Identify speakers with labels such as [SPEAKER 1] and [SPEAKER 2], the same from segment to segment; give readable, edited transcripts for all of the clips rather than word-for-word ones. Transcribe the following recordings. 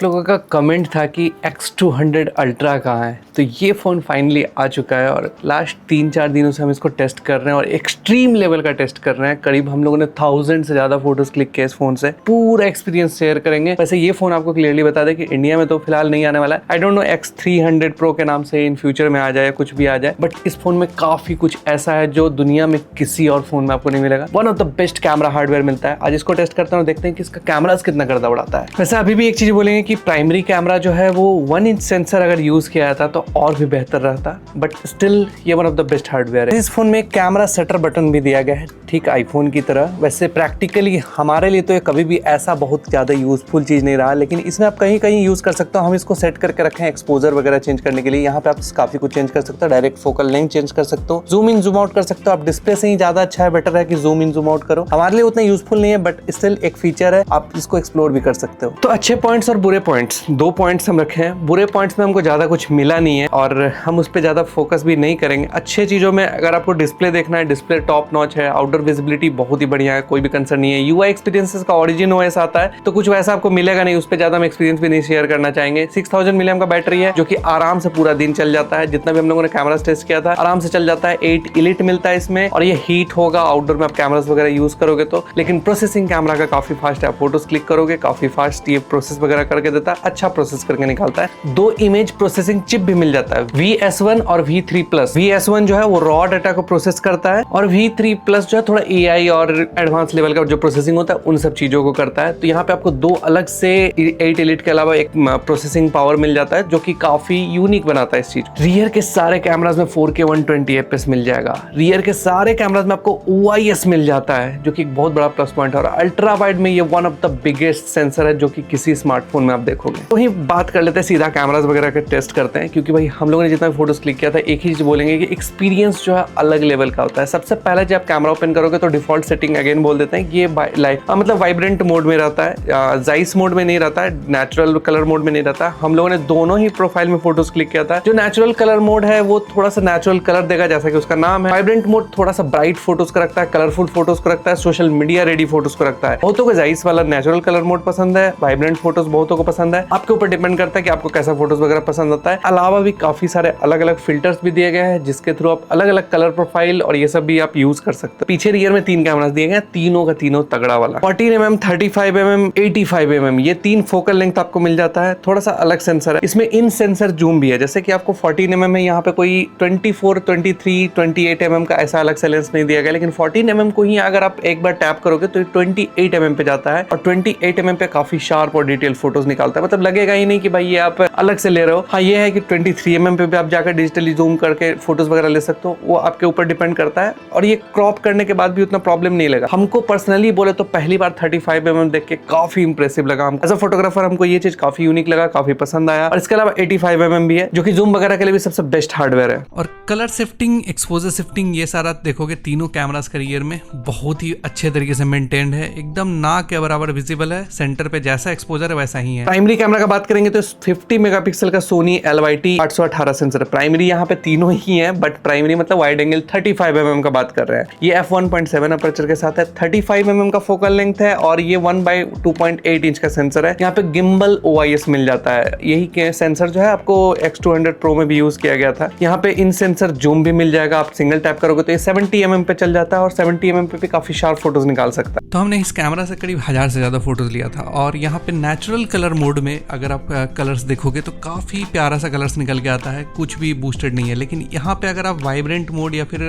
[SPEAKER 1] आप लोगों का कमेंट था कि X200 अल्ट्रा कहाँ है, तो ये फ़ोन फाइनली आ चुका है और लास्ट 3-4 दिनों से हम इसको टेस्ट कर रहे हैं और एक्सट्रीम लेवल का टेस्ट कर रहे हैं। करीब हम लोगों ने 1000 से ज़्यादा फोटोज़ क्लिक किए इस फ़ोन से, पूरा एक्सपीरियंस शेयर करेंगे। वैसे ये फ़ोन आपको क्लियरली बता दें कि इंडिया में तो फिलहाल नहीं आने वाला है। I don't know X300 Pro के नाम से इन फ्यूचर में आ जाए, कुछ भी आ जाए, बट इस फ़ोन में काफ़ी कुछ ऐसा है जो दुनिया में किसी और फ़ोन में आपको नहीं मिलेगा। One of the best camera hardware मिलता है। आज इसको टेस्ट करते हैं और देखते हैं कि इसका कैमरास कितना गर्दा उड़ाता है। वैसे अभी भी एक चीज़ बोलेंगे कि प्राइमरी कैमरा जो है वो 1 इंच सेंसर अगर यूज़ किया जाता तो और भी बेहतर रहता, बट स्टिल ये one of the best hardware है। इस फोन में कैमरा शटर बटन भी दिया गया है, ठीक आईफोन की तरह। वैसे प्रैक्टिकली हमारे लिए तो ये कभी भी ऐसा बहुत ज़्यादा यूजफुल चीज़ नहीं रहा, लेकिन इसमें आप कहीं कहीं यूज़ कर सकते हो। हम इसको सेट करके रखें एक्सपोजर वगैरह चेंज करने के लिए। यहाँ पे आप काफ़ी कुछ चेंज कर सकते हो, डायरेक्ट फोकल लेंथ चेंज कर सकते हो, जूम इन जूम आउट कर सकते हो। आप डिस्प्ले से ही ज़्यादा अच्छा है, बेटर है कि जूम इन जूम आउट करो। हमारे लिए उतना यूजफुल नहीं है, बट स्टिल एक फीचर है, आप इसको एक्सप्लोर भी कर सकते हो। तो अच्छे पॉइंट्स और बुरे पॉइंट्स, 2 पॉइंट्स हम रखे हैं। बुरे पॉइंट्स में हमको ज़्यादा कुछ मिला नहीं है और हम उस पर ज़्यादा फोकस भी नहीं करेंगे। अच्छे चीज़ों में अगर आपको डिस्प्ले देखना है, डिस्प्ले टॉप नॉच है, आउटडोर विजिबिलिटी बहुत ही बढ़िया है, कोई भी कंसर्न नहीं है। यूआई एक्सपीरियंसेस का ओरिजिन ओएस आता है तो कुछ वैसा आपको मिलेगा नहीं, उस पर ज़्यादा हम एक्सपीरियंस भी नहीं शेयर करना चाहेंगे। 6000 मिलियम का बैटरी है जो कि आराम से पूरा दिन चल जाता है। जितना भी हम लोगों ने कैमरास टेस्ट किया था आराम से चल जाता है। 8 इलिट मिलता है इसमें और ये हीट होगा आउटडोर में आप कैमरास वगैरह यूज करोगे तो। लेकिन प्रोसेसिंग कैमरा का काफी फास्ट है, आप फोटोज क्लिक करोगे काफी फास्ट ये प्रोसेस वगैरह करके देता है, अच्छा प्रोसेस करके निकालता है। 2 इमेज प्रोसेसिंग चिप भी मिल जाता है, VS1 और V3+। VS1 जो है वो रॉ डाटा को प्रोसेस करता है और V3+ जो है थोड़ा AI और एडवांस लेवल का जो प्रोसेसिंग होता है उन सब चीजों को करता है। तो यहाँ पे आपको 2 अलग से 8 इलिट के अलावा एक प्रोसेसिंग पावर मिल जाता है जो कि काफी यूनिक बनाता है इस चीज। रियर के सारे कैमरास में 4K 120 fps मिल जाएगा। रियर के सारे कैमरास में आपको OIS मिल जाता है जो कि एक बहुत बड़ा प्लस पॉइंट है। और अल्ट्रा वाइड में ये one of the biggest sensor है जो कि किसी स्मार्टफोन में आप देखोगे। तो ही बात कर लेते हैं, सीधा कैमरास वगैरह का टेस्ट करते हैं, क्योंकि भाई हम लोगों ने जितना फोटोज क्लिक किया था एक ही चीज बोलेंगे कि एक्सपीरियंस जो है अलग लेवल का होता है। सबसे पहले जब आप कैमरा ओपन करोगे तो डिफॉल्ट सेटिंग अगेन बोल देते हैं कि ये मतलब वाइब्रेंट मोड में रहता है, जाइस मोड में नहीं रहता है, नेचुरल कलर मोड में नहीं रहता है। हम लोगों ने दोनों ही प्रोफाइल में फोटोज क्लिक किया था। जो नेचुरल कलर मोड है वो थोड़ा सा नेचुरल कलर देगा जैसा कि उसका नाम है। वाइब्रेंट मोड थोड़ा सा ब्राइट फोटोज को रखता है, कलरफुल फोटोज को रखता है, सोशल मीडिया रेडी फोटोज को रखता है। बहुतों को जाइस वाला नेचुरल कलर मोड पसंद है, वाइब्रेंट फोटोज बहुतों को पसंद है। आपके ऊपर डिपेंड करता है कि आपको कैसा फोटोज वगैरह पसंद आता है। अलावा भी काफी सारे अलग अलग फिल्टर्स भी दिए गए हैं जिसके थ्रू आप अलग अलग कलर प्रोफाइल और ये सब भी आप यूज कर सकते हैं। पीछे रियर में 3 कैमरास दिए गए, तीनों का तीनों तगड़ा वाला 14mm, 35mm, 85mm, ये 3 फोकल लेंथ आपको मिल जाता है। थोड़ा सा अलग सेंसर है इसमें, इन सेंसर जूम भी है। जैसे कि आपको 14mm में यहाँ पे कोई 24, 23, 28mm का ऐसा अलग से लेंस नहीं दिया गया, लेकिन 14mm को ही अगर आप एक बार टैप करोगे तो 28mm पे जाता है और 28mm पे काफी शार्प और डिटेल फोटोज निकालता है। मतलब लगेगा ही नहीं कि भाई ये आप अलग से ले रहे हो। हाँ, ये है कि 23mm पे भी आप जाकर डिजिटली जूम करके फोटोज वगैरह ले सकते हो, वो आपके ऊपर डिपेंड करता है। और ये क्रॉप करने के बाद भी उतना प्रॉब्लम नहीं लगा। हमको पर्सनली बोले तो पहली बार 35mm देख के काफी इंप्रेसिव लगा। हमको एज अ फोटोग्राफर हमको ये चीज काफी यूनिक लगा, काफी पसंद आया। और इसके अलावा 85mm भी है जो कि जूम वगैरह के लिए भी सबसे बेस्ट हार्डवेयर है।
[SPEAKER 2] और कलर शिफ्टिंग, एक्सपोजर शिफ्टिंग, ये सारा देखोगे तीनों कैमरास का रियर में बहुत ही अच्छे तरीके से मेंटेन्ड है, एकदम ना के बराबर विजिबल है। सेंटर पे जैसा एक्सपोजर है वैसा ही है।
[SPEAKER 1] प्राइमरी कैमरा का बात करेंगे तो 50 मेगापिक्सल का सोनी LYT 818 सेंसर है। प्राइमरी यहाँ पे तीनों ही है, बट प्राइमरी मतलब वाइड एंगल 35mm का बात कर रहे हैं। ये f1.7 अपर्चर के साथ है, 35mm का फोकल लेंथ है और ये 1/2.8 इंच का सेंसर है। यहाँ पे गिम्बल OIS मिल जाता है। यही सेंसर जो है आपको X200 Pro में भी यूज किया गया था। यहाँ पे इन सेंसर जूम भी मिल जाएगा, आप सिंगल टैप करोगे तो ये 70mm पे चल जाता है और 70mm पे भी काफी शार्प फोटोज निकाल सकता है।
[SPEAKER 2] तो हमने इस कैमरा से करीब 1000 से ज्यादा फोटोज लिया था और यहाँ पे नेचुरल कलर मोड में अगर आप कलर्स देखोगे तो काफी प्यारा सा कलर्स निकल के आता है, कुछ भी बूस्टेड नहीं है। लेकिन यहाँ पे अगर आप वाइब्रेंट मोड या फिर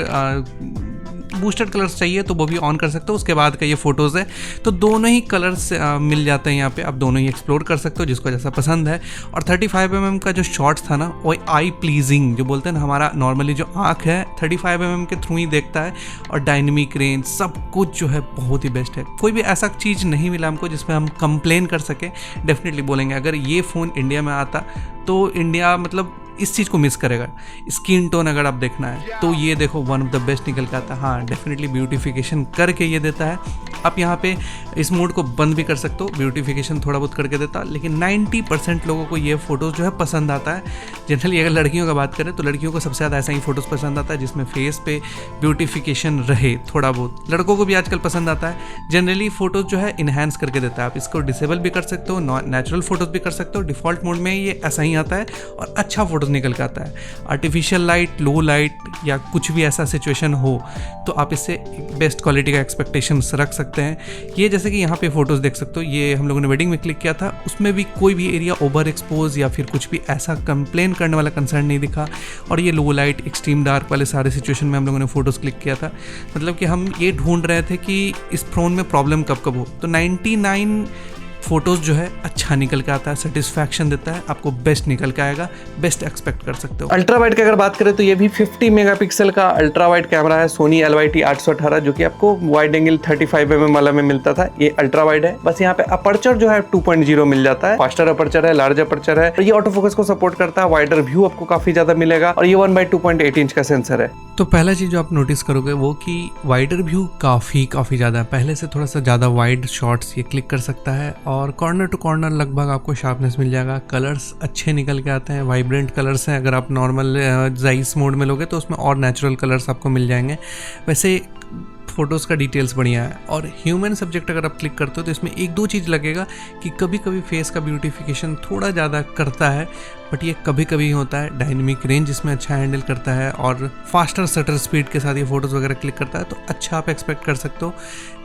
[SPEAKER 2] बूस्टेड कलर्स चाहिए तो वो भी ऑन कर सकते हो। उसके बाद का ये फोटोज़ है तो दोनों ही कलर्स मिल जाते हैं यहाँ पे, आप दोनों ही एक्सप्लोर कर सकते हो जिसको जैसा पसंद है। और 35mm का जो शॉट्स था ना वो आई प्लीजिंग जो बोलते हैं ना, हमारा नॉर्मली जो आँख है 35mm के थ्रू ही देखता है और डायनेमिक रेंज सब कुछ जो है बहुत ही बेस्ट है। कोई भी ऐसा चीज़ नहीं मिला हमको जिसमें हम कंप्लेन कर सके। डेफिनेटली बोलेंगे अगर ये फ़ोन इंडिया में आता तो इंडिया मतलब इस चीज़ को मिस करेगा। स्किन टोन अगर आप देखना है तो ये देखो वन ऑफ द बेस्ट निकल के आता है। हाँ डेफिनेटली ब्यूटिफिकेशन करके ये देता है। आप यहाँ पे इस मोड को बंद भी कर सकते हो, ब्यूटिफिकेशन थोड़ा बहुत करके देता, लेकिन 90% लोगों को ये फ़ोटोज़ जो है पसंद आता है। जनरली अगर लड़कियों का बात करें तो लड़कियों को सबसे ज़्यादा ऐसा ही फ़ोटोज़ पसंद आता है जिसमें फेस पे ब्यूटिफिकेशन रहे थोड़ा बहुत। लड़कों को भी आजकल पसंद आता है। जनरली फ़ोटोज़ जो है इन्हांस करके देता है। आप इसको डिसेबल भी कर सकते हो, नेचुरल फ़ोटोज़ भी कर सकते हो। डिफ़ॉल्ट मोड में ये ऐसा ही आता है और अच्छा फ़ोटोज़ निकल के आता है। आर्टिफिशियल लाइट, लो लाइट या कुछ भी ऐसा सिचुएशन हो तो आप इससे बेस्ट क्वालिटी का एक्सपेक्टेशंस रख सकते हैं। ये जैसे कि यहाँ पे फ़ोटोज़ देख सकते हो, ये हम लोगों ने वेडिंग में क्लिक किया था, उसमें भी कोई भी एरिया ओवर एक्सपोज या फिर कुछ भी ऐसा कंप्लेन करने वाला कंसर्न नहीं दिखा। और ये लो लाइट, एक्सट्रीम डार्क वाले सारे सिचुएशन में हम लोगों ने फ़ोटोज़ क्लिक किया था। मतलब कि हम ये ढूंढ रहे थे कि इस फ़ोन में प्रॉब्लम कब कब हो। तो 99 फ़ोटोज़ जो है अच्छा निकल के आता है, सेटिस्फैक्शन देता है, आपको बेस्ट निकल के आएगा, बेस्ट एक्सपेक्ट कर सकते हो।
[SPEAKER 1] अल्ट्रा वाइड की अगर बात करें तो ये भी 50 मेगापिक्सल का अल्ट्रा वाइड कैमरा है, सोनी LYT 818, जो कि आपको वाइड एंगल 35 mm वाला में मिलता था। ये अल्ट्रा वाइड है। बस यहाँ पे अपर्चर जो है 2.0 मिल जाता है। फास्टर अपर्चर है, लार्ज अपर्चर है, और ये ऑटो फोकस को सपोर्ट करता है। वाइडर व्यू आपको काफी ज्यादा मिलेगा, और ये 1/2.8 इंच का सेंसर है।
[SPEAKER 2] तो पहला चीज़ जो आप नोटिस करोगे वो कि वाइडर व्यू काफ़ी ज़्यादा है, पहले से थोड़ा सा ज़्यादा वाइड शॉट्स ये क्लिक कर सकता है। और कॉर्नर टू कॉर्नर लगभग आपको शार्पनेस मिल जाएगा। कलर्स अच्छे निकल के आते हैं, वाइब्रेंट कलर्स हैं। अगर आप नॉर्मल जाइस मोड में लोगे तो उसमें और नेचुरल कलर्स आपको मिल जाएंगे। वैसे फ़ोटोज़ का डिटेल्स बढ़िया है। और ह्यूमन सब्जेक्ट अगर आप क्लिक करते हो तो इसमें एक दो चीज़ लगेगा कि कभी कभी फेस का ब्यूटिफिकेशन थोड़ा ज़्यादा करता है, बट ये कभी कभी होता है। डायनेमिक रेंज इसमें अच्छा हैंडल करता है और फास्टर शटर स्पीड के साथ ये फ़ोटोज़ वगैरह क्लिक करता है, तो अच्छा आप एक्सपेक्ट कर सकते हो।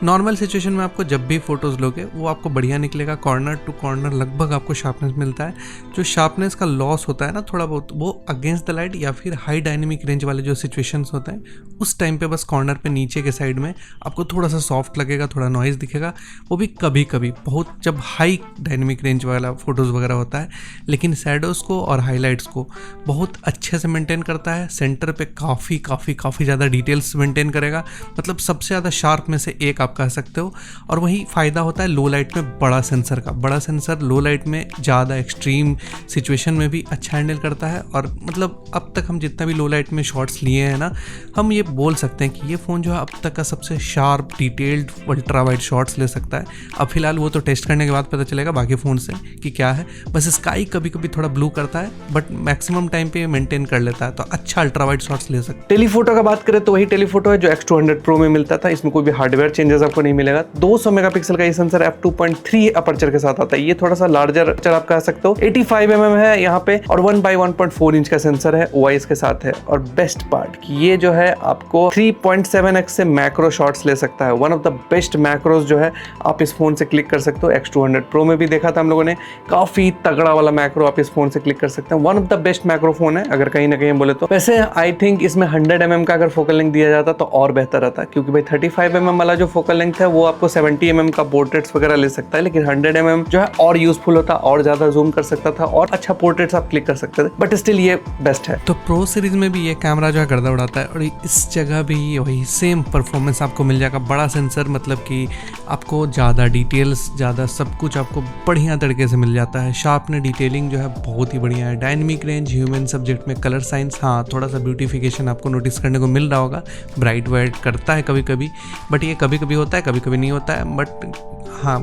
[SPEAKER 2] नॉर्मल सिचुएशन में आपको जब भी फ़ोटोज़ लोगे वो आपको बढ़िया निकलेगा। कॉर्नर टू कॉर्नर लगभग आपको शार्पनेस मिलता है। जो शार्पनेस का लॉस होता है ना थोड़ा बहुत, वो अगेंस्ट द लाइट या फिर हाई डायनेमिक रेंज वाले जो सिचुएशंस होते हैं उस टाइम पे बस कॉर्नर पे नीचे के साइड में आपको थोड़ा सा सॉफ्ट लगेगा, थोड़ा नॉइज़ दिखेगा। वो भी कभी कभी, बहुत जब हाई डायनेमिक रेंज वाला फ़ोटोज़ वगैरह होता है। लेकिन शैडोज़ को और हाईलाइट्स को बहुत अच्छे से मेंटेन करता है। सेंटर पे काफ़ी ज़्यादा डिटेल्स मेंटेन करेगा, मतलब सबसे ज़्यादा शार्प में से एक आप कह सकते हो। और वही फ़ायदा होता है लो लाइट में बड़ा सेंसर का। बड़ा सेंसर लो लाइट में ज़्यादा एक्सट्रीम सिचुएशन में भी अच्छा हैंडल करता है। और मतलब अब तक हम जितना भी लो लाइट में शॉट्स लिए हैं ना, हम ये बोल सकते हैं कि ये फ़ोन जो है अब तक का सबसे sharp detailed ultra wide shots ले सकता है। अब फिलहाल वो तो टेस्ट करने के बाद पता चलेगा बाकी फ़ोन से कि क्या है। बस स्काई कभी कभी थोड़ा ब्लू करता है, बट मैक्सिमम टाइम पे मेंटेन कर लेता है, तो अच्छा अल्ट्रा वाइड शॉट्स ले सकते हैं।
[SPEAKER 1] टेलीफोटो का बात करें तो वही टेलीफोटो है जो X200 Pro में मिलता था। इसमें कोई भी हार्डवेयर चेंजेस आपको नहीं मिलेगा। 200 मेगापिक्सल का ये सेंसर f2.3 अपर्चर के साथ आता है। ये थोड़ा सा लार्जर अपर्चर आप कह सकते हो। 85 mm है यहाँ पे, और 1/1.4 इंच का सेंसर है, OIS के साथ है। और बेस्ट पार्ट कि ये जो है आपको 3.7x से मैक्रो शॉट्स ले सकता है। One of the best macros जो है आप इस फोन से क्लिक कर सकते हो। X200 Pro में भी देखा था हम लोगों ने, काफी तगड़ा वाला मैक्रो आप इस फोन से क्लिक कर सकते हैं। One of the best microphone है अगर कहीं ना कहीं बोले तो। वैसे आई थिंक इसमें 100 mm का अगर फोकल लेंथ दिया जाता तो और बेहतर रहता, क्योंकि भाई 35 mm वाला जो फोकल लेंथ है वो आपको 70 mm का पोर्ट्रेट्स वगैरह ले सकता है, लेकिन 100 mm जो है और यूजफुल होता, और ज्यादा जूम कर सकता था, और अच्छा पोर्ट्रेट्स आप क्लिक कर सकते थे। बट स्टिल ये बेस्ट है।
[SPEAKER 2] तो प्रो सीरीज में भी ये कैमरा जो है गर्दा उड़ाता है, और इस जगह भी वही सेम परफॉर्मेंस आपको मिल जाएगा। बड़ा सेंसर, मतलब कि आपको ज़्यादा डिटेल्स, ज़्यादा सब कुछ आपको बढ़िया तरीके से मिल जाता है। शार्पनेस, डिटेलिंग जो है बहुत ही बढ़िया है। डायनेमिक रेंज, ह्यूमन सब्जेक्ट में कलर साइंस, हाँ थोड़ा सा ब्यूटिफिकेशन आपको नोटिस करने को मिल रहा होगा। ब्राइट वाइट करता है कभी कभी, बट ये कभी कभी होता है, कभी कभी नहीं होता है। बट हाँ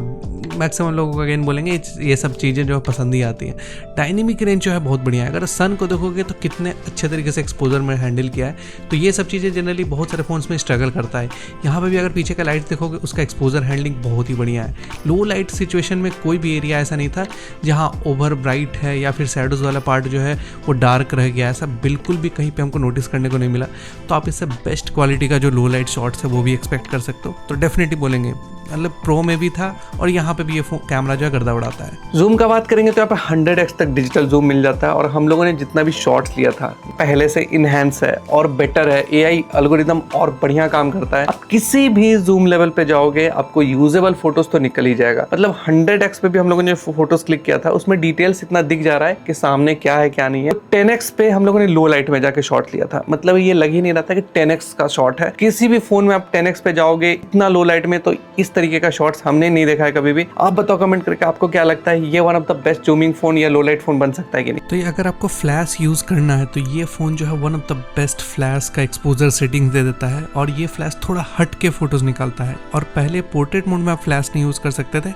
[SPEAKER 2] मैक्सिमम लोगों को अगेन बोलेंगे ये सब चीज़ें जो है पसंद ही आती हैं। डायनेमिक रेंज जो है बहुत बढ़िया है। अगर सन को देखोगे तो कितने अच्छे तरीके से एक्सपोजर में हैंडल किया है, तो ये सब चीज़ें जनरली बहुत सारे फ़ोन्स में स्ट्रगल करता है। यहाँ पे भी अगर पीछे का लाइट देखोगे उसका एक्सपोजर हैंडलिंग बहुत ही बढ़िया है। लो लाइट सिचुएशन में कोई भी एरिया ऐसा नहीं था जहाँ ओवर ब्राइट है या फिर शैडोज़ वाला पार्ट जो है वो डार्क रह गया, ऐसा बिल्कुल भी कहीं पे हमको नोटिस करने को नहीं मिला। तो आप इससे बेस्ट क्वालिटी का जो लो लाइट शॉट्स है वो भी एक्सपेक्ट कर सकते हो। तो डेफिनेटली बोलेंगे, मतलब प्रो में भी था और यहाँ पे भी ये कैमरा जो है गर्दा उड़ाता है।
[SPEAKER 1] जूम का बात करेंगे तो यहाँ पे 100x तक डिजिटल जूम मिल जाता है, और हम लोगों ने जितना भी शॉट्स लिया था पहले से इनहेंस है और बेटर है। AI एल्गोरिदम और बढ़िया काम करता है। आप किसी भी जूम लेवल पे जाओगे आपको यूजेबल फोटोज तो निकल ही जाएगा। मतलब 100x पे भी हम लोगों ने फोटोज क्लिक किया था, उसमें डिटेल्स इतना दिख जा रहा है कि सामने क्या है क्या नहीं है। 10x पे हम लोगों ने लो लाइट में जाके शॉट लिया था, मतलब ये लग ही नहीं रहा था कि 10x का शॉट है। किसी भी फोन में आप 10x पे जाओगे इतना लो लाइट में, तो इस तरीके का शॉट्स हमने नहीं देखा है कभी भी। आप बताओ कमेंट करके आपको क्या लगता है, ये one of the best zooming phone या लो लाइट फोन बन सकता है कि नहीं।
[SPEAKER 2] तो ये अगर आपको फ्लैश यूज़ करना है तो ये फ़ोन जो है one of the best flash का एक्सपोजर सेटिंग दे देता है, और ये फ्लैश थोड़ा हट के फ़ोटोज़ निकालता है। और पहले पोर्ट्रेट मोड में आप फ्लैश नहीं यूज़ कर सकते थे,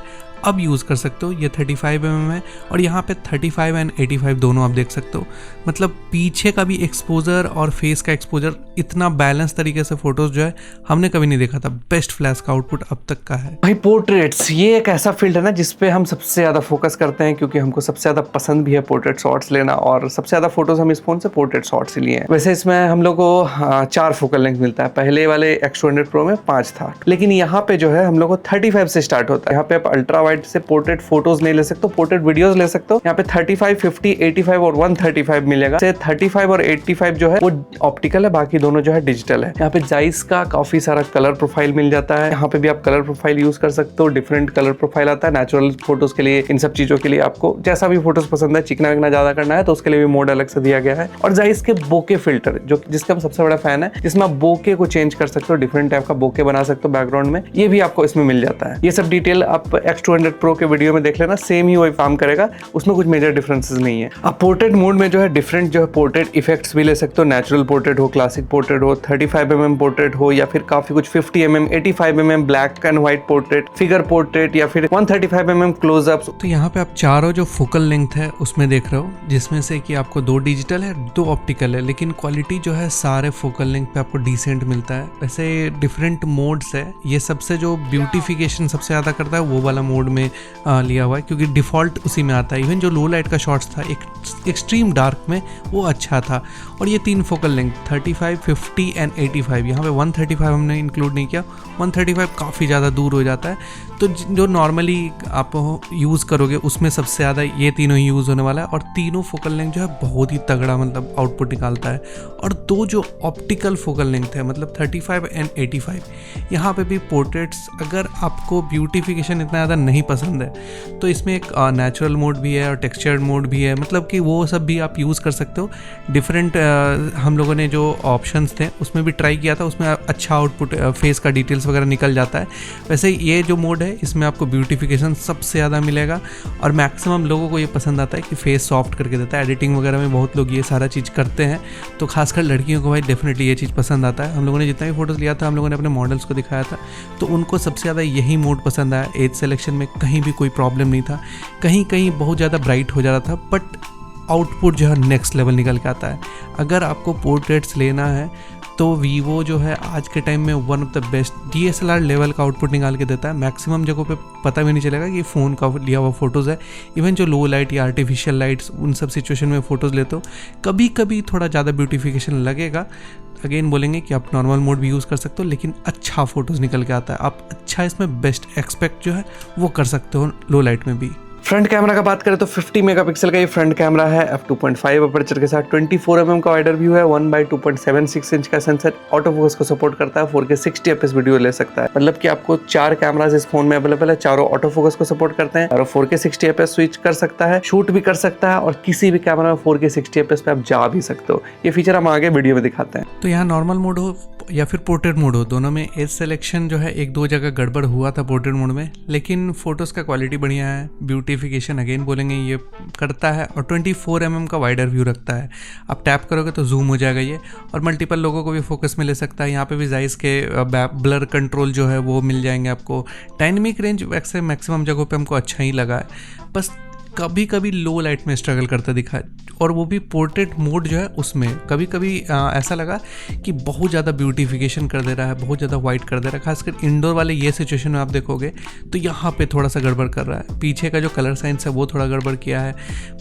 [SPEAKER 2] अब यूज़ कर सकते हो। ये 35mm है और यहाँ पे 35 एंड 85 दोनों आप देख सकते हो। मतलब पीछे का भी एक्सपोजर और फेस का एक्सपोजर इतना बैलेंस तरीके से फोटोज़ जो है हमने कभी नहीं देखा था। बेस्ट फ्लैश का आउटपुट अब तक का है
[SPEAKER 1] भाई। पोर्ट्रेट्स ये एक ऐसा फील्ड है ना जिसपे हम सबसे ज़्यादा फोकस करते हैं, क्योंकि हमको सबसे ज़्यादा पसंद भी है पोर्ट्रेट शॉट्स लेना, और सबसे ज़्यादा फोटोज़ हम इस फोन से पोर्ट्रेट शॉट्स ही लिए हैं। वैसे इसमें हम लोग को 4 फोकल लेंथ मिलता है, पहले वाले X200 Pro में 5 था, लेकिन यहाँ पे जो है हम लोग को 35 से स्टार्ट होता है। यहाँ पे आप अल्ट्रा वाइड से पोर्ट्रेट फोटोज नहीं ले सकते हो, पोर्ट्रेट वीडियोस ले सकते हो। यहाँ पे 35, 50, 85 और 135 मिलेगा। 35 और 85 जो है वो ऑप्टिकल है, बाकी दोनों जो है डिजिटल है। यहाँ पे जाइस का काफी सारा कलर प्रोफाइल मिल जाता है। यहाँ पे भी आप कलर प्रोफाइल यूज कर सकते हो, डिफरेंट कलर प्रोफाइल आता है नेचुरल फोटोज के लिए। इन सब चीजों के लिए आपको जैसा भी फोटोज पसंद है, चिकना विकना ज्यादा करना है तो उसके लिए भी मोड अलग से दिया गया है। और जाइस के बोके फिल्टर, जो जिसका हम सबसे बड़ा फैन है, जिसमें आप बोके को चेंज कर सकते हो, डिफरेंट टाइप का बोके बना सकते हो बैकग्राउंड में, ये भी आपको इसमें मिल जाता है। ये सब डिटेल आप X200 Pro के वीडियो में देख लेना, सेम ही वही काम करेगा, उसमें कुछ मेजर डिफरेंसेस नहीं है। आप पोर्ट्रेट मोड में जो है डिफरेंट जो है पोर्ट्रेट इफेक्ट्स भी ले सकते हो। नेचुरल पोर्ट्रेट हो, क्लासिक पोर्ट्रेट हो, 35mm पोर्ट्रेट हो, या फिर काफी कुछ 50mm, 85mm black and white portrait, figure portrait, या फिर 135mm क्लोजअप्स।
[SPEAKER 2] तो यहाँ पे आप चारों जो फोकल लेंथ है उसमें देख रहे हो, जिसमें से कि आपको 2 डिजिटल है, 2 ऑप्टिकल है, लेकिन क्वालिटी जो है सारे फोकल लेंथ पे आपको डिसेंट मिलता है। वैसे डिफरेंट मोड्स है, ये सबसे जो ब्यूटिफिकेशन सबसे ज़्यादा करता है वो वाला मोड में लिया हुआ है, क्योंकि डिफ़ॉल्ट उसी में आता है। इवन जो लो लाइट का शॉट्स था एक एक्सट्रीम डार्क में, वो अच्छा था। और ये 3 फोकल लेंथ 35, 50 एंड 85, यहाँ पे 135 हमने इंक्लूड नहीं किया, 135 काफ़ी ज़्यादा दूर हो जाता है। तो जो नॉर्मली आप यूज़ करोगे उसमें सबसे ज़्यादा ये तीनों ही यूज़ होने वाला है, और तीनों फोकल लेंथ जो है बहुत ही तगड़ा मतलब आउटपुट निकालता है। और 2 जो ऑप्टिकल फोकल लेंथ है, मतलब 35 एंड 85, यहाँ पे भी पोर्ट्रेट्स, अगर आपको ब्यूटिफिकेशन इतना ज़्यादा नहीं पसंद है तो इसमें एक नेचुरल मोड भी है और टेक्सचर्ड मोड भी है, मतलब कि वो सब भी आप यूज़ कर सकते हो। डिफरेंट हम लोगों ने जो ऑप्शंस थे उसमें भी ट्राई किया था, उसमें अच्छा आउटपुट फेस का डिटेल्स वगैरह निकल जाता है। वैसे ये जो मोड है इसमें आपको ब्यूटिफिकेशन सबसे ज़्यादा मिलेगा, और मैक्सिमम लोगों को ये पसंद आता है कि फेस सॉफ्ट करके देता है। एडिटिंग वगैरह में बहुत लोग ये सारा चीज़ करते हैं, तो खासकर लड़कियों को भाई डेफिनेटली ये चीज़ पसंद आता है। हम लोगों ने जितना भी फोटोज़ लिया था, हम लोगों ने अपने मॉडल्स को दिखाया था, तो उनको सबसे ज़्यादा यही मोड पसंद आया। एज सिलेक्शन में कहीं भी कोई प्रॉब्लम नहीं था, कहीं कहीं बहुत ज़्यादा ब्राइट हो जा रहा था, बट आउटपुट जो है नेक्स्ट लेवल निकल के आता है। अगर आपको पोर्ट्रेट्स लेना है तो वीवो जो है आज के टाइम में one of the best DSLR level का आउटपुट निकाल के देता है। मैक्सिमम जगहों पे पता भी नहीं चलेगा कि फ़ोन का लिया हुआ फ़ोटोज़ है। इवन जो लो लाइट या आर्टिफिशियल लाइट्स, उन सब सिचुएशन में फ़ोटोज़ लेते हो, कभी कभी थोड़ा ज़्यादा ब्यूटिफिकेशन लगेगा। अगेन बोलेंगे कि आप नॉर्मल मोड भी यूज़ कर सकते हो, लेकिन अच्छा फ़ोटोज़ निकल के आता है। आप अच्छा इसमें बेस्ट एक्सपेक्ट जो है वो कर सकते हो लो लाइट में भी।
[SPEAKER 1] फ्रंट कैमरा का बात करें तो 50 मेगापिक्सल का ये फ्रंट कैमरा है, f2.5 अपर्चर के साथ 24mm का वाइडर व्यू है, 1/2.76 इंच का सेंसर, ऑटो फोकस को सपोर्ट करता है, 4K 60 fps वीडियो ले सकता है। मतलब कि आपको 4 कैमरास इस फोन में अवेलेबल है, चारों ऑटो फोकस को सपोर्ट करते हैं, और 4K 60 fps स्विच कर सकता है, शूट भी कर सकता है, और किसी भी कैमरा में 4K 60 fps पे आप जा भी सकते हो। ये फीचर हम आगे वीडियो में दिखाते हैं।
[SPEAKER 2] तो यहाँ नॉर्मल मोड हो या फिर पोर्ट्रेट मोड हो, दोनों में एज सिलेक्शन जो है 1-2 जगह गड़बड़ हुआ था पोर्ट्रेट मोड में, लेकिन फ़ोटोज़ का क्वालिटी बढ़िया है। ब्यूटिफिकेशन अगेन बोलेंगे ये करता है, और 24mm का वाइडर व्यू रखता है। आप टैप करोगे तो जूम हो जाएगा ये, और मल्टीपल लोगों को भी फोकस में ले सकता है। यहाँ पे भी जाइस के ब्लर कंट्रोल जो है वो मिल जाएंगे आपको। डायनेमिक रेंज वैसे मैक्सिमम जगहों पे हमको अच्छा ही लगा है, बस कभी कभी लो लाइट में स्ट्रगल करता दिखा है, और वो भी पोर्ट्रेट मोड जो है उसमें कभी कभी ऐसा लगा कि बहुत ज़्यादा ब्यूटिफिकेशन कर दे रहा है, बहुत ज़्यादा वाइट कर दे रहा है। खासकर इंडोर वाले ये सिचुएशन में आप देखोगे तो यहाँ पे थोड़ा सा गड़बड़ कर रहा है। पीछे का जो कलर साइंस है वो थोड़ा गड़बड़ किया है,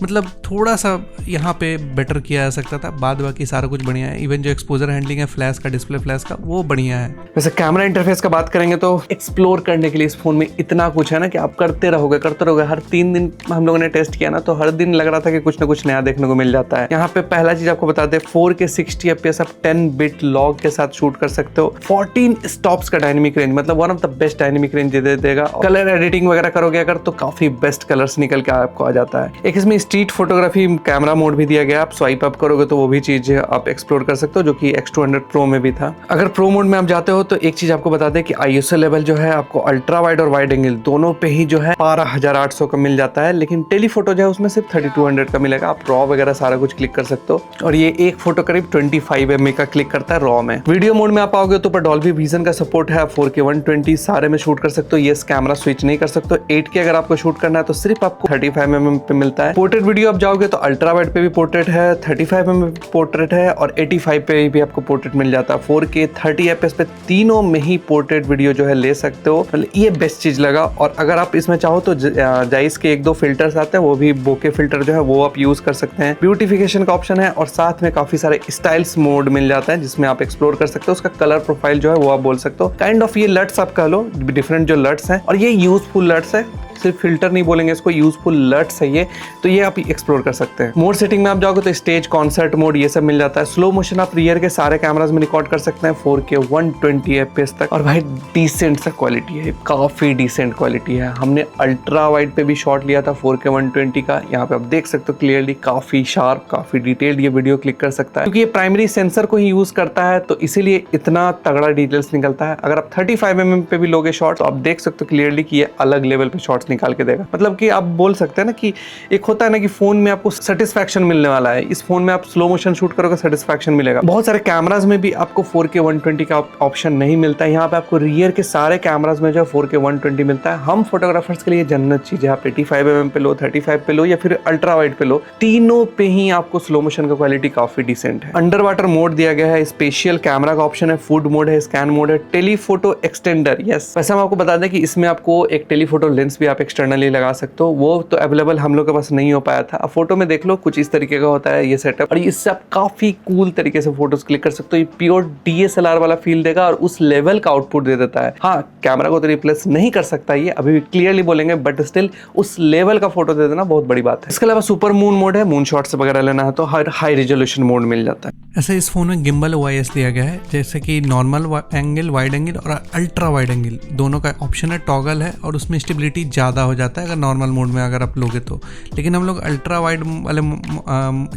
[SPEAKER 2] मतलब थोड़ा सा यहाँ पे बेटर किया जा सकता था। बाद बाकी सारा कुछ बढ़िया है। इवन जो एक्सपोजर हैंडलिंग है फ्लैश का, डिस्प्ले फ्लैश का, वो बढ़िया है।
[SPEAKER 1] वैसे कैमरा इंटरफेस का बात करेंगे तो एक्सप्लोर करने के लिए इस फोन में इतना कुछ है ना कि आप करते रहोगे। हर 3 दिन हम लोगों ने टेस्ट किया ना, तो हर दिन लग रहा था कि कुछ ना कुछ नया देखने देखने को मिल जाता है। यहाँ पे पहला चीज आपको बता दें 4K 60 FPS आप 10 बिट लॉग के साथ शूट कर सकते हो। 14 स्टॉप्स का डायनेमिक रेंज, मतलब one of the best dynamic range दे देगा। कलर एडिटिंग वगैरह करोगे अगर तो काफी बेस्ट कलर्स निकल के आपको आ जाता है। एक इसमें स्ट्रीट फोटोग्राफी कैमरा मोड भी दिया गया, आप स्वाइप अप करोगे तो वो भी चीज आप एक्सप्लोर कर सकते हो, जो कि X200 Pro में भी था। अगर प्रो मोड में आप जाते हो तो एक चीज आपको बता दें कि ISO लेवल जो है आपको अल्ट्रा वाइड और वाइड एंगल दोनों पे ही जो है 12800 का मिल जाता है, लेकिन टेलीफोटो जो है उसमें सिर्फ 3200 का मिलेगा। आप रॉ वगैरह सारा कुछ क्लिक कर सकते हो और ये एक फोटो करीब 25 MB का क्लिक करता है रॉ में। वीडियो मोड में आप आओगे तो डॉल्बी विजन का सपोर्ट है, 4K 120 सारे में शूट कर सकते हो। ये कैमरा स्विच नहीं कर सकते हो। 8K अगर आपको शूट करना है तो सिर्फ आपको 35 mm पे मिलता है। पोर्ट्रेट वीडियो आप जाओगे तो अल्ट्रा वाइड पे भी पोर्ट्रेट है, 35 mm पोर्ट्रेट है और 85 पे भी आपको पोर्ट्रेट मिल जाता है। 4K 30 FPS पे तीनों में ही पोर्ट्रेट वीडियो जो है ले सकते हो। ये बेस्ट चीज लगा। और अगर आप इसमें चाहो तो जाइस के 1-2 फिल्टर्स आते हैं, वो भी बोके फिल्टर जो है वो आप यूज कर सकते हैं। ब्यूटिफिकेशन का ऑप्शन है और साथ में काफी सारे स्टाइल्स मोड मिल जाता है जिसमें आप एक्सप्लोर कर सकते हो। उसका कलर प्रोफाइल जो है वो आप बोल सकते हो। काइंड ऑफ ये लट्स आप कह लो, डिफरेंट जो लट्स हैं, और ये यूजफुल लट्स है, सिर्फ फिल्टर नहीं बोलेंगे इसको, यूजफुल लट्स है ये, तो ये आप एक्सप्लोर कर सकते हैं। मोड सेटिंग में आप जाओगे तो स्टेज, कॉन्सर्ट मोड ये सब मिल जाता है। स्लो मोशन आप रियर के सारे कैमरास में रिकॉर्ड कर सकते हैं 4K 120 FPS तक। और भाई डिसेंट सा क्वालिटी है, काफी डिसेंट क्वालिटी है। हमने अल्ट्रा वाइड पे भी शॉट लिया था 4K 120 का, यहाँ पे आप देख सकते हो क्लियरली, काफी शार्प, काफी डिटेल्ड ये वीडियो क्लिक कर सकता है। क्योंकि ये प्राइमरी सेंसर को ही यूज करता है तो इसीलिए इतना तगड़ा डिटेल्स निकलता है। अगर आप 35 mm पे भी लोगे शॉट तो आप देख सकते हो क्लियरली कि ये अलग लेवल पे शॉट्स निकाल के देगा। मतलब कि आप बोल सकते हैं ना कि एक होता है ना कि फोन में आपको सेटिस्फैक्शन मिलने वाला है, इस फोन में आप स्लो मोशन शूट करोगे सेटिस्फैक्शन मिलेगा। बहुत सारे कैमरास में भी आपको 4K 120 का ऑप्शन नहीं मिलता है। यहाँ पे आपको रियर के सारे कैमरास में जो है 4K 120 मिलता है। हम फोटोग्राफर्स के लिए जन्नत चीज है। आप 85 mm पे लो, 35 पे लो या फिर अल्ट्रा वाइड पे लो, तीनों पे ही आपको स्लो मोशन का क्वालिटी काफी डिसेंट है। अंडर वाटर मोड दिया गया है, स्पेशल कैमरा का ऑप्शन है, फूड मोड है, स्कैन मोड है, टेलीफोटो एक्सटेंडर। यस, वैसे हम आपको बता दें कि इसमें आपको एक टेलीफोटो लेंस भी आप एक्सटर्नली लगा सकते हो, वो तो अवेलेबल हम लोग के पास नहीं हो पाया था। अब फोटो में देख लो कुछ इस तरीके का होता है ये सेटअप, और इससे आप काफी कूल तरीके से फोटोज क्लिक कर सकते हो। ये प्योर DSLR वाला फील देगा और उस लेवल का आउटपुट दे देता है। हाँ, कैमरा को तो रिप्लेस नहीं कर सकता ये, अभी भी क्लियरली बोलेंगे, बट स्टिल उस लेवल का फोटो दे देना बहुत बड़ी बात है। इसके अलावा सुपर मून मोड है, मून शॉट्स वगैरह लेना है तो हर हाई रेजोल्यूशन मोड मिल जाता है।
[SPEAKER 2] ऐसे इस फोन में गिम्बल OIS दिया गया है, जैसे कि नॉर्मल एंगल, वाइड एंगल और अल्ट्रा वाइड एंगल दोनों का ऑप्शन है, टॉगल है, और उसमें स्टेबिलिटी ज़्यादा हो जाता है अगर नॉर्मल मोड में अगर आप लोगे तो। लेकिन हम लोग अल्ट्रा वाइड वाले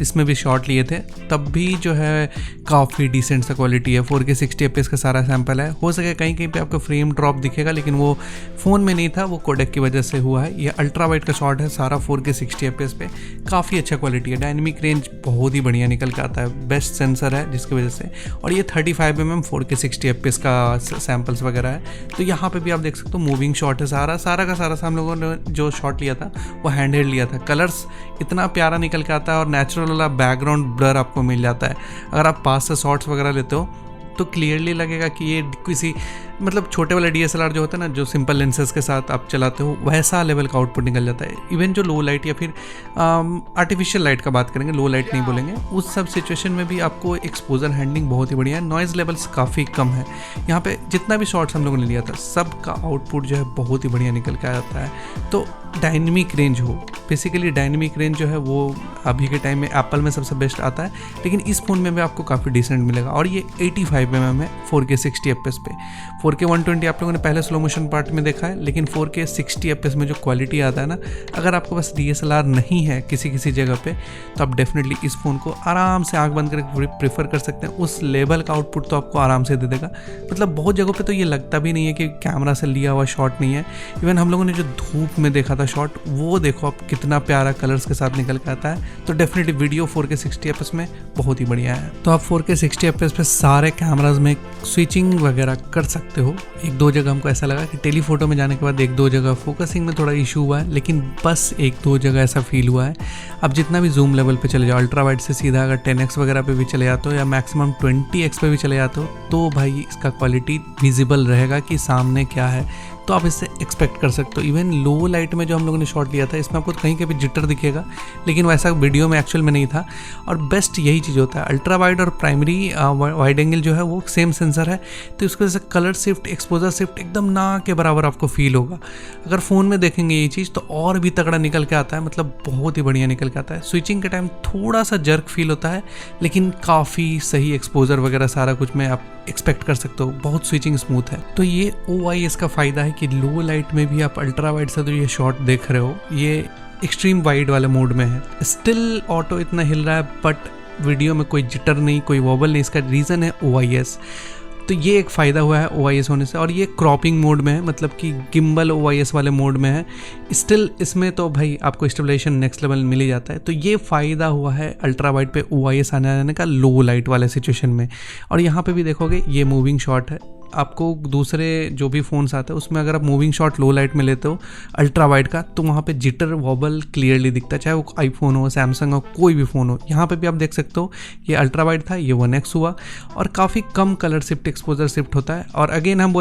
[SPEAKER 2] इसमें भी शॉट लिए थे, तब भी जो है काफ़ी डिसेंट सा क्वालिटी है। 4K 60 FPS का सारा सैंपल है। हो सके कहीं कहीं पे आपको फ्रेम ड्रॉप दिखेगा, लेकिन वो फ़ोन में नहीं था, वो कोडेक की वजह से हुआ है। ये अल्ट्रा वाइड का शॉट है सारा 4K 60 FPS पे, काफ़ी अच्छा क्वालिटी है। डायनेमिक रेंज बहुत ही बढ़िया निकल के आता है, बेस्ट सेंसर है जिसकी वजह से। और ये 35 mm 4K 60 FPS का सैंपल्स वगैरह है। तो यहाँ पे भी आप देख सकते हो मूविंग शॉट है सारा का सारा हम लोगों ने जो शॉट लिया था वो हैंड हेल्ड लिया था। कलर्स इतना प्यारा निकल के आता है और नेचुरल वाला बैकग्राउंड ब्लर आपको मिल जाता है। अगर आप पास से शॉट्स वगैरह लेते हो तो क्लियरली लगेगा कि ये किसी मतलब छोटे वाले DSLR जो होता है ना, जो सिंपल लेंसेज के साथ आप चलाते हो, वैसा लेवल का आउटपुट निकल जाता है। इवन जो लो लाइट या फिर आर्टिफिशियल लाइट का बात करेंगे, लो लाइट नहीं बोलेंगे, उस सब सिचुएशन में भी आपको एक्सपोजर हैंडलिंग बहुत ही बढ़िया है। नॉइज़ लेवल्स काफ़ी कम है। यहाँ पे जितना भी शॉट्स हम लोगों ने लिया था सबका आउटपुट जो है बहुत ही बढ़िया निकल के आता है। तो डायनेमिक रेंज हो, बेसिकली डायनेमिक रेंज जो है वो अभी के टाइम में एप्पल में सबसे बेस्ट आता है, लेकिन इस फ़ोन में भी आपको काफ़ी डिसेंट मिलेगा। और ये 85 mm है 4K 60 FPS पे। 4K 120 आप लोगों ने पहले स्लो मोशन पार्ट में देखा है, लेकिन 4K 60 FPS में जो क्वालिटी आता है ना, अगर आपके पास DSLR नहीं है किसी जगह पे, तो आप डेफिनेटली इस फ़ोन को आराम से आंख बंद करके प्रेफर कर सकते हैं। उस लेवल का आउटपुट तो आपको आराम से दे देगा। मतलब बहुत जगहों पे तो ये लगता भी नहीं है कि कैमरा से लिया हुआ शॉट नहीं है। इवन हम लोगों ने जो धूप में देखा था शॉट, वो देखो आप कितना प्यारा कलर्स के साथ निकल के आता है। तो डेफिनेटली वीडियो 4K 60 FPS में बहुत ही बढ़िया है। तो आप 4K 60 FPS पे सारे कैमराज में स्विचिंग वगैरह कर सकते हो। 1-2 जगह हमको ऐसा लगा कि टेलीफोटो में जाने के बाद 1-2 जगह फोकसिंग में थोड़ा इशू हुआ है, लेकिन बस 1-2 जगह ऐसा फील हुआ है। अब जितना भी जूम लेवल पे चले जाओ, अल्ट्रा वाइड से सीधा अगर 10x वगैरह पे भी चले जाते हो या मैक्सिमम 20x पे भी चले जाते हो, तो भाई इसका क्वालिटी विजिबल रहेगा कि सामने क्या है। तो आप इससे एक्सपेक्ट कर सकते हो। इवन लो लाइट में जो हम लोगों ने शॉट लिया था इसमें आपको कहीं कहीं जिटर दिखेगा, लेकिन वैसा वीडियो में एक्चुअल में नहीं था। और बेस्ट यही चीज़ होता है, अल्ट्रा वाइड और प्राइमरी वाइड एंगल जो है वो सेम सेंसर है, तो इसकी वजह से कलर शिफ्ट, एक्सपोजर शिफ्ट एकदम ना के बराबर आपको फील होगा। अगर फ़ोन में देखेंगे ये चीज़ तो और भी तगड़ा निकल के आता है, मतलब बहुत ही बढ़िया निकल के आता है। स्विचिंग के टाइम थोड़ा सा जर्क फील होता है, लेकिन काफ़ी सही एक्सपोजर वगैरह सारा कुछ में आप एक्सपेक्ट कर सकते हो, बहुत स्विचिंग स्मूथ है। तो ये OIS का फ़ायदा है कि लो लाइट में भी आप अल्ट्रा वाइड से तो ये शॉट देख रहे हो, ये एक्सट्रीम वाइड वाले मोड में है। स्टिल ऑटो इतना हिल रहा है बट वीडियो में कोई जिटर नहीं, कोई वॉबल नहीं। इसका रीज़न है OIS। तो ये एक फ़ायदा हुआ है OIS होने से। और ये क्रॉपिंग मोड में है, मतलब कि गिम्बल OIS वाले मोड में है। स्टिल इसमें तो भाई आपको स्टेबलाइजेशन नेक्स्ट लेवल मिल ही जाता है। तो ये फ़ायदा हुआ है अल्ट्रा वाइड पे OIS आने जाने का लो लाइट वाले सिचुएशन में। और यहाँ पे भी देखोगे ये मूविंग शॉट है। आपको दूसरे जो भी फ़ोन्स आते हैं उसमें अगर आप मूविंग शॉट लो लाइट में लेते हो अल्ट्रा वाइड का, तो वहाँ पे जिटर वॉबल क्लियरली दिखता है, चाहे वो आईफोन हो, सैमसंग हो, कोई भी फ़ोन हो। यहाँ पे भी आप देख सकते हो ये अल्ट्रा वाइड था, ये 1x हुआ और काफ़ी कम कलर शिफ्ट, एक्सपोजर शिफ्ट होता है। और अगेन हम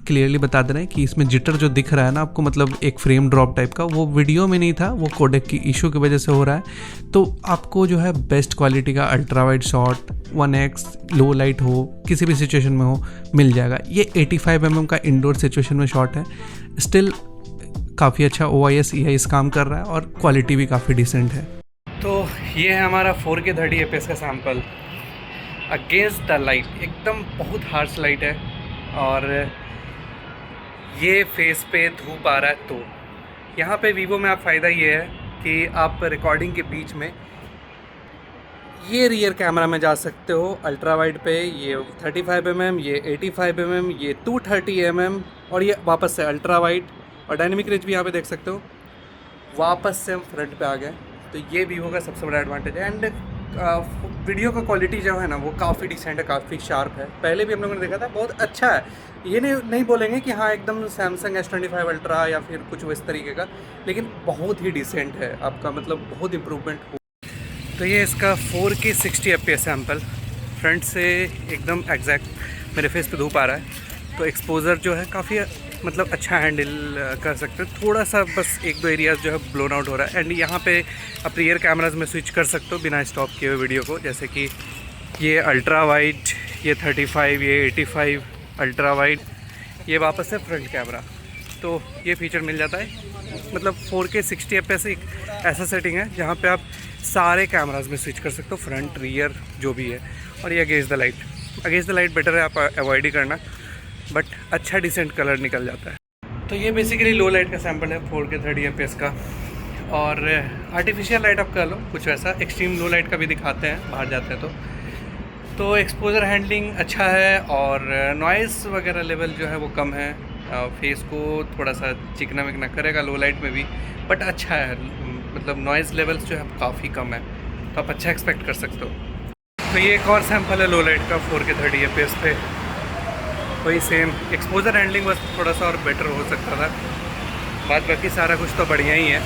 [SPEAKER 2] क्लियरली बता दे रहे हैं कि इसमें जिटर जो दिख रहा है ना आपको, मतलब एक फ्रेम ड्रॉप टाइप का, वो वीडियो में नहीं था, वो कोडेक की इशू की वजह से हो रहा है। तो आपको जो है बेस्ट क्वालिटी का अल्ट्रा वाइड शॉट 1x लो लाइट हो, किसी भी सिचुएशन में हो, मिल जाएगा। ये 85 mm का इंडोर सिचुएशन में शॉट है। स्टिल काफ़ी अच्छा OIS EIS काम कर रहा है और क्वालिटी भी काफ़ी डिसेंट है। तो ये है हमारा 4K 30 fps का सैम्पल अगेंस्ट द लाइट। एकदम बहुत हार्श लाइट है और ये फेस पे धूप आ रहा है। तो यहाँ पे वीवो में आप फ़ायदा ये है कि आप रिकॉर्डिंग के बीच में ये रियर कैमरा में जा सकते हो अल्ट्रा वाइड पे, ये 35 mm, ये 85 mm, ये 230 mm और ये वापस से अल्ट्रा वाइड और डायनेमिक रेंज भी यहाँ पे देख सकते हो। वापस से हम फ्रंट पे आ गए। तो ये वीवो का सबसे बड़ा एडवांटेज है। एंड वीडियो का क्वालिटी जो है ना वो काफ़ी डिसेंट है, काफ़ी शार्प है। पहले भी हम लोगों ने देखा था, बहुत अच्छा है। ये नहीं बोलेंगे कि हाँ एकदम सैमसंग S25 अल्ट्रा या फिर कुछ इस तरीके का, लेकिन बहुत ही डिसेंट है आपका, मतलब बहुत इम्प्रूवमेंट हो। तो ये इसका 4K 60 fps सैम्पल फ्रंट से एकदम एग्जैक्ट मेरे फेस पे धूप आ रहा है। तो एक्सपोजर जो है काफ़ी मतलब अच्छा हैंडल कर सकते हो। थोड़ा सा बस एक दो एरियाज जो है ब्लोन आउट हो रहा है। एंड यहाँ पे आप रियर कैमराज में स्विच कर सकते हो बिना स्टॉप किए हुए वीडियो को, जैसे कि ये अल्ट्रा वाइड, ये 35, ये 85 अल्ट्रा वाइड, ये वापस से फ्रंट कैमरा। तो ये फीचर मिल जाता है। मतलब 4K 60 fps एक ऐसा सेटिंग है जहाँ पे आप सारे कैमराज में स्विच कर सकते हो, फ्रंट रियर जो भी है। और ये अगेंस्ट द लाइट बेटर है, आप अवॉइड ही करना, बट अच्छा डिसेंट कलर निकल जाता है। तो ये बेसिकली लो लाइट का सैम्पल है 4K 30 fps का। और आर्टिफिशियल लाइट आप कर लो कुछ वैसा, एक्सट्रीम लो लाइट का भी दिखाते हैं बाहर जाते हैं तो एक्सपोजर हैंडलिंग अच्छा है और नॉइज़ वगैरह लेवल जो है वो कम है। फेस को थोड़ा सा चिकना विकना करेगा लो लाइट में भी, बट अच्छा है, मतलब नॉइज़ लेवल्स जो है काफ़ी कम है, तो आप अच्छा एक्सपेक्ट कर सकते हो। तो ये एक और सैम्पल है लो लाइट का 4K 30 fps पे, वही सेम एक्सपोजर हैंडलिंग बस थोड़ा सा और बेटर हो सकता था, बाद बाकी सारा कुछ तो बढ़िया ही है,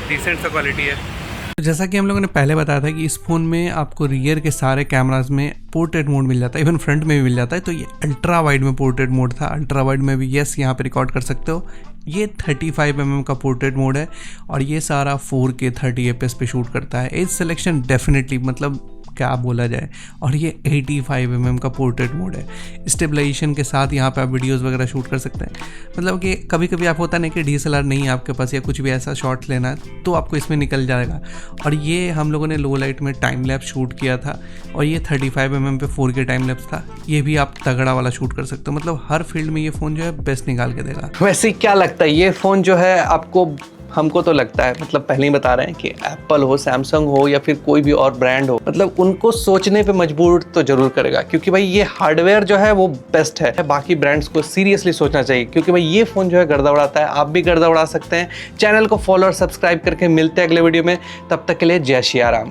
[SPEAKER 2] डिसेंट सा क्वालिटी है। जैसा कि हम लोगों ने पहले बताया था कि इस फ़ोन में आपको रियर के सारे कैमराज में पोर्ट्रेट मोड मिल जाता है, इवन फ्रंट में भी मिल जाता है। तो ये अल्ट्रा वाइड में पोर्ट्रेट मोड था, अल्ट्रा वाइड में भी यस यहाँ पे रिकॉर्ड कर सकते हो। ये 35 mm का पोर्ट्रेट मोड है और ये सारा 4K 30 fps पे शूट करता है। एज सिलेक्शन डेफिनेटली, मतलब क्या बोला जाए। और ये 85 mm का पोर्ट्रेट मोड है। स्टेबलाइजेशन के साथ यहाँ पे आप वीडियोस वगैरह शूट कर सकते हैं। मतलब कि कभी कभी आप होता नहीं कि DSLR नहीं है आपके पास या कुछ भी ऐसा शॉट लेना है तो आपको इसमें निकल जाएगा। और ये हम लोगों ने लो लाइट में टाइम लैप्स शूट किया था और ये 35 mm पे 4K टाइम लैप्स था। ये भी आप तगड़ा वाला शूट कर सकते हो, मतलब हर फील्ड में ये फ़ोन जो है बेस्ट निकाल के देगा।
[SPEAKER 1] वैसे क्या लगता है ये फ़ोन जो है आपको, हमको तो लगता है, मतलब पहले ही बता रहे हैं कि एप्पल हो, सैमसंग हो या फिर कोई भी और ब्रांड हो, मतलब उनको सोचने पे मजबूर तो जरूर करेगा, क्योंकि भाई ये हार्डवेयर जो है वो बेस्ट है। बाकी ब्रांड्स को सीरियसली सोचना चाहिए, क्योंकि भाई ये फ़ोन जो है गर्दा उड़ाता है। आप भी गर्दा उड़ा सकते हैं। चैनल को फॉलो और सब्सक्राइब करके मिलते हैं अगले वीडियो में। तब तक के लिए जय श्री राम।